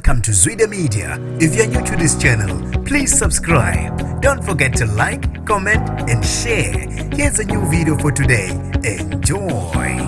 Welcome to Zwida Media. If you're new to this channel, please subscribe. Don't forget to like, comment, and share. Here's a new video for today. Enjoy.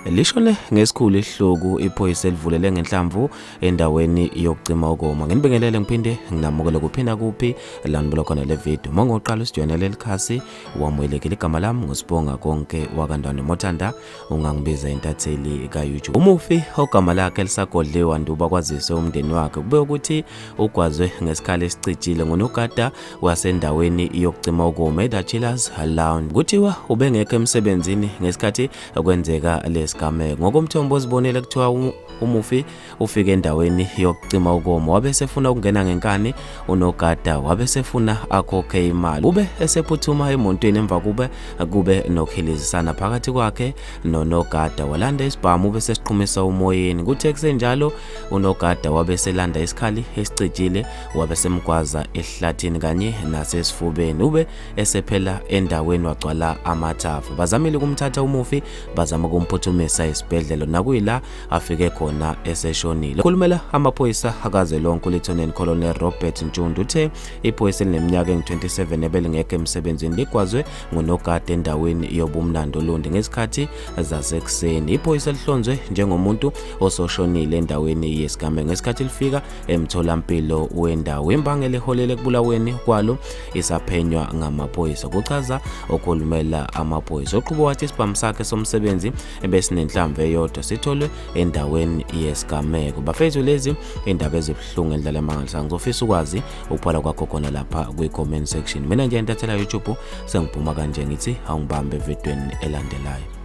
Lishone ngesihluku IPhoyisa elivulele ngenhlamvu endaweni yokucima ukoma. Nginibingelele ngiphinde nginamukele kuphina kuphi la nibuka khona le video. Mongoqala usijoinele likhasi wamwelekile igama lami ngosibonga konke wakandwane Mothanda ungangibiza intatheli ka YouTube. Umufi ogama lakhe lisagodliwa nduba kwazise umndeni wakhe kube ukuthi ugwazwe ngesikhala esicijile ngonogada wasendaweni yokucima ukoma eDachillers Lounge. Kuthiwa ubengekho emsebenzini ngesikhathi kwenzeka lesigameko. Ngokomthombo ozibonele kuthiwa umufi ufike endaweni yokucima ukoma wabe sefuna ukungena ngenkani unogada wabe sefuna akhokhe imali. Ube esephuthuma emontweni emva kube nokhilizisana phakathi kwakhe nonogada walanda isibhamu ube sesiqhumisa umoyeni. Kuthe kusenjalo unogada wabe selanda isikhali esicijile wabe semgwaza ehlathini kanye nasesifubeni ube esephela endaweni wagcwala amathafa. Bazamile kumthatha umufi bazama umphuthumisa esibhedlela nakuyila afike khona eseshonile. Ukhulumela amaphoyisa akaze lonke uLieutenant Colonel Robert Ntshundu uthe iphoyisa lineminyaka engu-27 ebelingekho emsebenzini ligwazwe ngonogada endaweni yobumnandi olundi ngesikhathi zasekuseni. Iphoyisa lihlonzwe njengomuntu ososhonile endaweni yesigameko ngesikhathi lifika emtholampilo wendawo. Imbangela eholele ekubulaweni kwalo isaphenywa ngamaphoyisa. Kuchaza okhulumela amaphoyisa oqhubo wathi isibhamu sakhe somsebenzi ebesinenhlamvu eyodwa sitholwe endaweni yesigameko. Bafethu lezi indaba ezibuhlungu endlela emangalisayo ngizofisa ukwazi ukuphala kwakho khona lapha kwi-comment section. Mina nje intathela YouTube sengiphuma kanje ngithi awungibambe evidweni elandelayo.